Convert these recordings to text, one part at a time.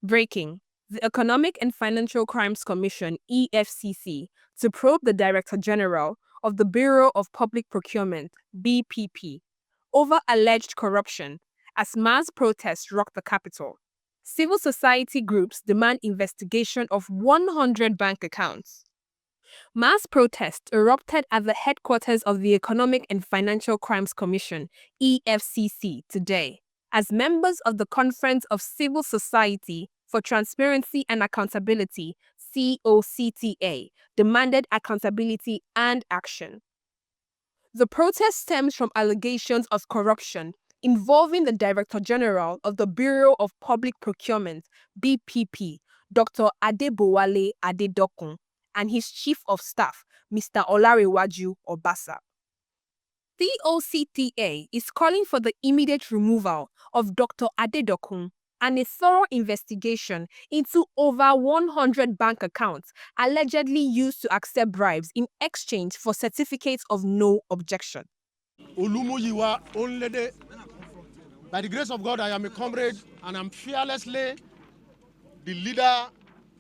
Breaking. The Economic and Financial Crimes Commission, EFCC, to probe the Director General of the Bureau of Public Procurement, BPP, over alleged corruption as mass protests rock the capital. Civil society groups demand investigation of 100 bank accounts. Mass protests erupted at the headquarters of the Economic and Financial Crimes Commission, EFCC, today, as members of the Conference of Civil Society for Transparency and Accountability, COCTA, demanded accountability and action. The protest stems from allegations of corruption involving the Director General of the Bureau of Public Procurement, BPP, Dr. Adebowale Adedokun, and his Chief of Staff, Mr. Olarewaju Obasa. The COCTA is calling for the immediate removal of Dr. Adedokun and a thorough investigation into over 100 bank accounts allegedly used to accept bribes in exchange for certificates of no objection. By the grace of God, I am a comrade and I'm fearlessly the leader,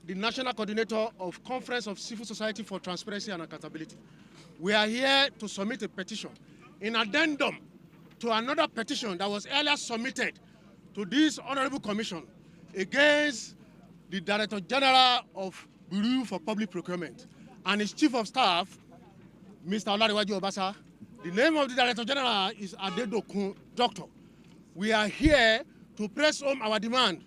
the national coordinator of Conference of Civil Society for Transparency and Accountability. We are here to submit a petition in addendum to another petition that was earlier submitted to this Honorable Commission against the Director General of Bureau for Public Procurement and his Chief of Staff, Mr. Olarewaju Obasa. The name of the Director General is Adedokun, Doctor. We are here to press home our demand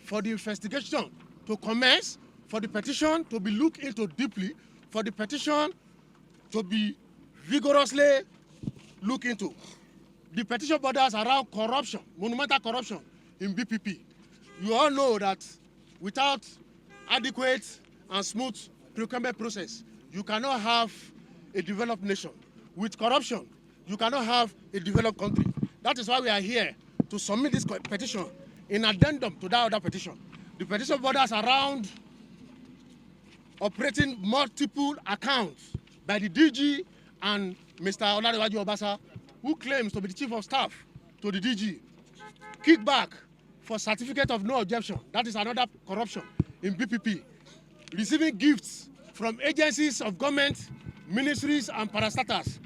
for the investigation to commence, for the petition to be looked into deeply, for the petition to be vigorously looked into. The petition borders around corruption, monumental corruption in BPP. You all know that without adequate and smooth procurement process, you cannot have a developed nation. With corruption, you cannot have a developed country. That is why we are here to submit this petition in addendum to that other petition. The petition borders around operating multiple accounts by the DG and Mr. Olarewaju Obasa, who claims to be the Chief of Staff to the DG. Kickback for certificate of no objection, that is another corruption in BPP. Receiving gifts from agencies of government, ministries and parastatals.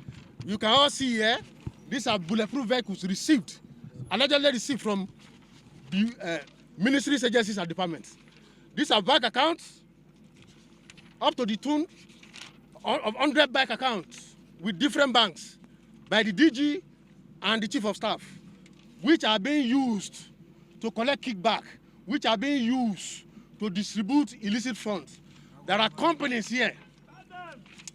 You can all see here, these are bulletproof vehicles allegedly received from the ministries, agencies and departments. These are bank accounts up to the tune of 100 bank accounts with different banks by the DG and the Chief of Staff, which are being used to collect kickback, which are being used to distribute illicit funds. There are companies here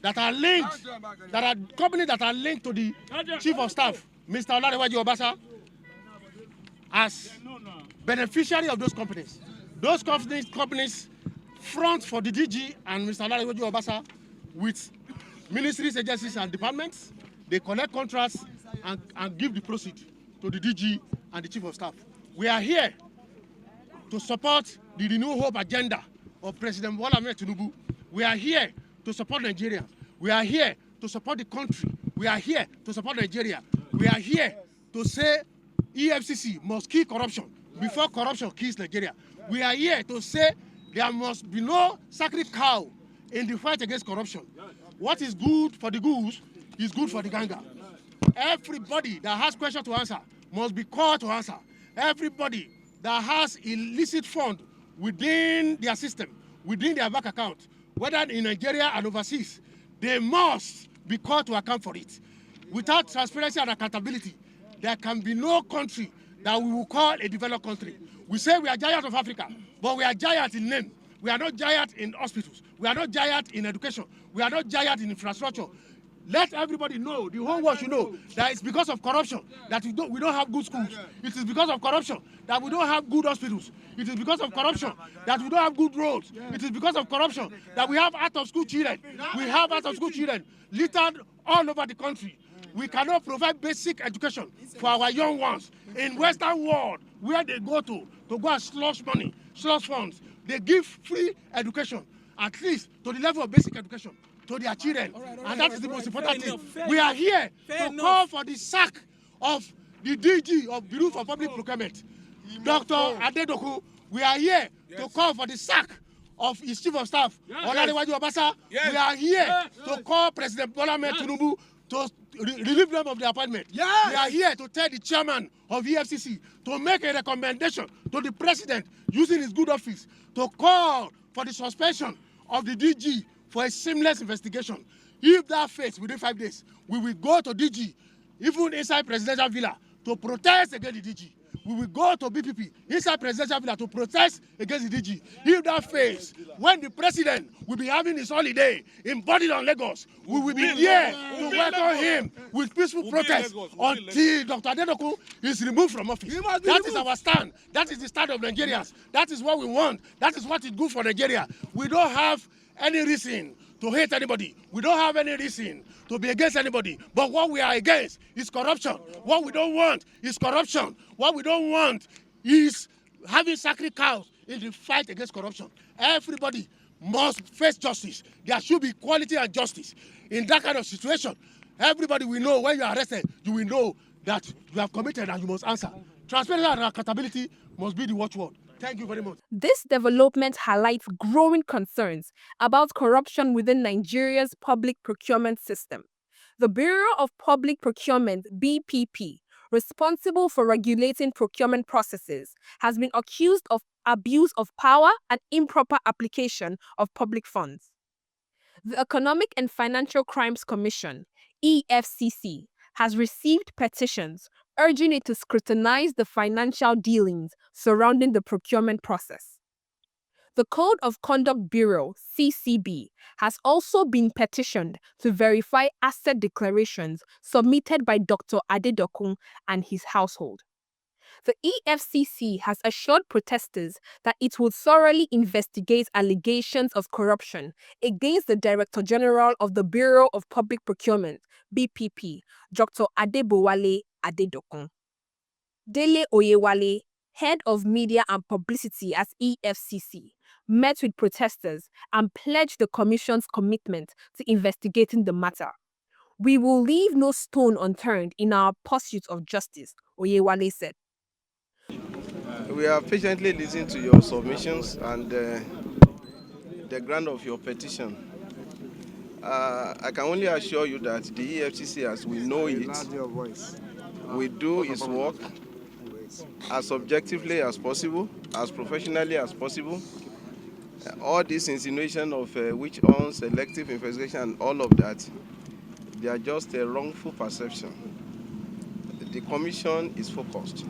that are linked, to the Chief of Staff, Mr. Olarewaju Obasa, as beneficiary of those companies. Those companies front for the DG and Mr. Olarewaju Obasa with ministries, agencies and departments. They collect contracts and give the proceed to the DG and the Chief of Staff. We are here to support the Renew Hope agenda of President Bola Ahmed Tinubu. We are here to support Nigeria. We are here to support the country. We are here to support Nigeria. We are here to say EFCC must kill corruption before corruption kills Nigeria. We are here to say there must be no sacred cow in the fight against corruption. What is good for the goose is good for the gander. Everybody that has questions to answer must be called to answer. Everybody that has illicit fund within their system, within their bank account, whether in Nigeria and overseas, they must be called to account for it. Without transparency and accountability, there can be no country that we will call a developed country. We say we are giant of Africa, but we are giant in name. We are not giant in hospitals. We are not giant in education. We are not giant in infrastructure. Let everybody know, the whole world should know, that it's because of corruption that we don't have good schools. It is because of corruption that we don't have good hospitals. It is because of corruption that we don't have good roads. It is because of corruption that we have out-of-school children. We have out-of-school children littered all over the country. We cannot provide basic education for our young ones. In Western world, where they go to go and slush money, slush funds, they give free education, at least to the level of basic education, to their children. And that is the most important thing. We are here to call for the sack of the DG of Bureau for Public Procurement, Dr. Adedokun. We are here to call for the sack of his chief of staff, Olarewaju Obasa. We are here to call President Bola Ahmed Tinubu to relieve them of the appointment. We are here to tell the chairman of EFCC to make a recommendation to the president using his good office to call for the suspension of the DG for a seamless investigation. If that fails within 5 days, we will go to DG, even inside presidential villa, to protest against the DG. We will go to BPP inside presidential villa to protest against the DG. If that fails, when the president will be having his holiday embodied on Lagos, we will be there to welcome him with peaceful protest until Dr. Adedokun is removed from office. That is our stand. That is the stand of Nigerians. That is what we want. That is what is good for Nigeria. We don't have any reason to hate anybody. We don't have any reason to be against anybody. But what we are against is corruption. What we don't want is corruption. What we don't want is having sacred cows in the fight against corruption. Everybody must face justice. There should be equality and justice. In that kind of situation, everybody will know when you are arrested, you will know that you have committed and you must answer. Transparency and accountability must be the watchword. Thank you very much. This development highlights growing concerns about corruption within Nigeria's public procurement system. The Bureau of Public Procurement, BPP, responsible for regulating procurement processes, has been accused of abuse of power and improper application of public funds. The Economic and Financial Crimes Commission, EFCC, has received petitions urging it to scrutinize the financial dealings surrounding the procurement process. The Code of Conduct Bureau, CCB, has also been petitioned to verify asset declarations submitted by Dr. Adedokun and his household. The EFCC has assured protesters that it will thoroughly investigate allegations of corruption against the Director General of the Bureau of Public Procurement, BPP, Dr. Adebowale Adedokun. Dele Oyewale, head of media and publicity at EFCC, met with protesters and pledged the Commission's commitment to investigating the matter. We will leave no stone unturned in our pursuit of justice, Oyewale said. We have patiently listened to your submissions and the grant of your petition. I can only assure you that the EFCC, as we know it, will do its work as objectively as possible, as professionally as possible. All this insinuation of witch hunts, selective investigation, and all of that, they are just a wrongful perception. The Commission is focused.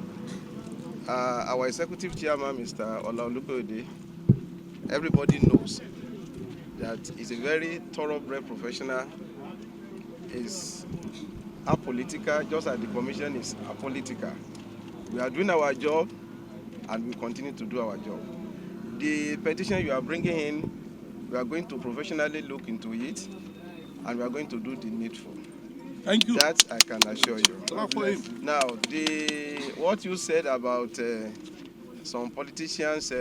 Our executive chairman, Mr. Olarewaju Obasa, everybody knows that he's a very thoroughbred professional, is apolitical, just as the Commission is apolitical. We are doing our job and we continue to do our job. The petition you are bringing in, we are going to professionally look into it and we are going to do the needful. Thank you. That I can assure you. Now, what you said about some politicians,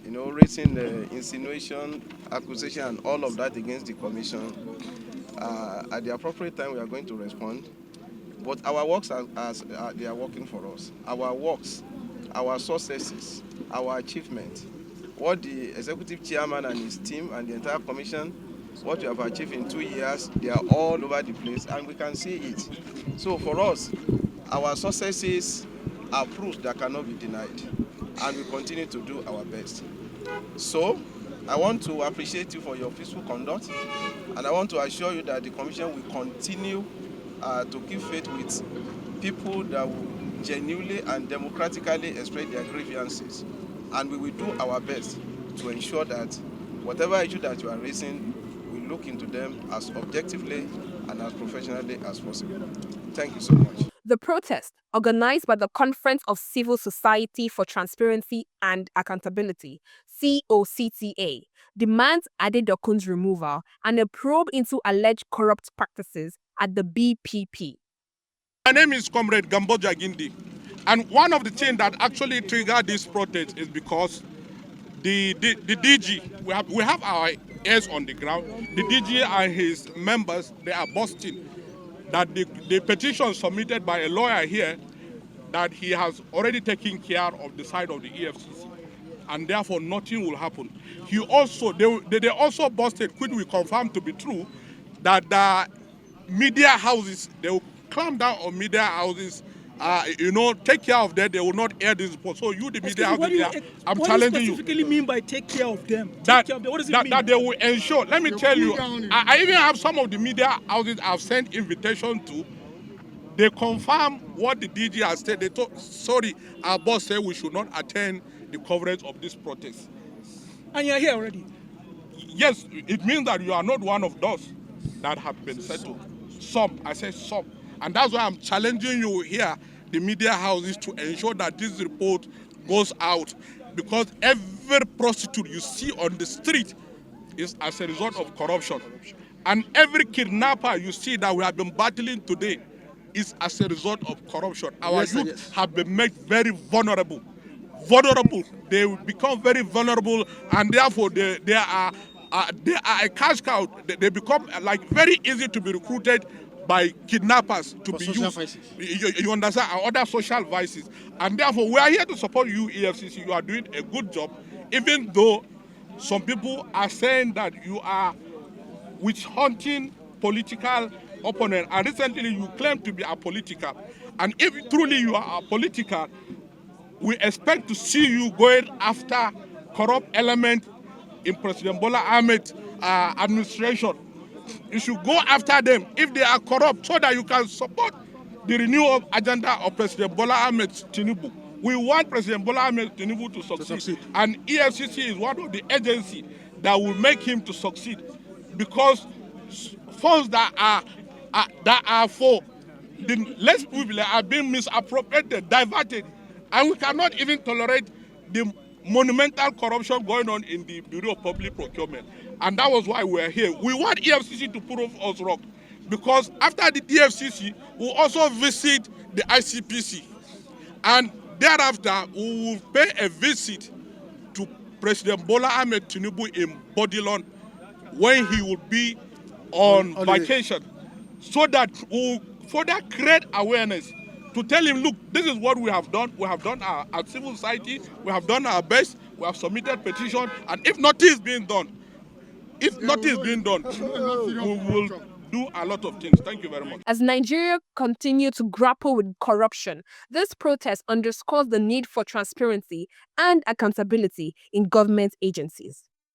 raising insinuation, accusation, and all of that against the Commission, at the appropriate time we are going to respond. But our works they are working for us. Our works, our successes, our achievements, what the executive chairman and his team and the entire Commission, what you have achieved in 2 years, they are all over the place and we can see it. So for us, our successes are proof that cannot be denied and we continue to do our best. So I want to appreciate you for your peaceful conduct and I want to assure you that the Commission will continue to keep faith with people that will genuinely and democratically express their grievances. And we will do our best to ensure that whatever issue that you are raising, we look into them as objectively and as professionally as possible. Thank you so much. The protest, organized by the Conference of Civil Society for Transparency and Accountability, COCTA, demands Adedokun's removal and a probe into alleged corrupt practices at the BPP. My name is Comrade Gamboja Gindi, and one of the things that actually triggered this protest is because the DG, we have our ears on the ground. The DG and his members, they are boasting that the petition submitted by a lawyer here, that he has already taken care of the side of the EFCC. and therefore nothing will happen. They also busted, which we confirmed to be true, that the media houses, they will clamp down on media houses, take care of them. They will not air this report. So you, the media houses, I'm challenging you. What do you specifically mean by take care of them? That, what does it mean? That they will ensure. Let me tell you, I even have some of the media houses I've sent invitation to. They confirm what the DG has said. They told, sorry, our boss said we should not attend the coverage of this protest. And you're here already? Yes, it means that you are not one of those that have been settled. Some, I say some. And that's why I'm challenging you here, the media houses, to ensure that this report goes out. Because every prostitute you see on the street is as a result of corruption. And every kidnapper you see that we have been battling today is as a result of corruption. Our youth have been made very vulnerable. They will become very vulnerable, and therefore they are a cash cow. They become like very easy to be recruited by kidnappers to be used. You understand? And other social vices. And therefore we are here to support you, EFCC. You are doing a good job, even though some people are saying that you are witch hunting political opponent, and recently you claim to be apolitical. And if truly you are apolitical, we expect to see you going after corrupt elements in President Bola Ahmed's administration. You should go after them if they are corrupt, so that you can support the renewal agenda of President Bola Ahmed Tinubu. We want President Bola Ahmed Tinubu to succeed. And EFCC is one of the agencies that will make him to succeed, because funds that are for the less privileged are being misappropriated, diverted, and we cannot even tolerate the monumental corruption going on in the Bureau of Public Procurement. And that was why we're here. We want EFCC to prove us wrong, because after the EFCC, we'll also visit the ICPC, and thereafter we will pay a visit to President Bola Ahmed Tinubu in Bodilon when he will be on vacation, so that we'll further create awareness to tell him, look, this is what we have done. We have done our civil society, we have done our best, we have submitted petition, and if nothing is being done, we will do a lot of things. Thank you very much. As Nigeria continues to grapple with corruption, this protest underscores the need for transparency and accountability in government agencies.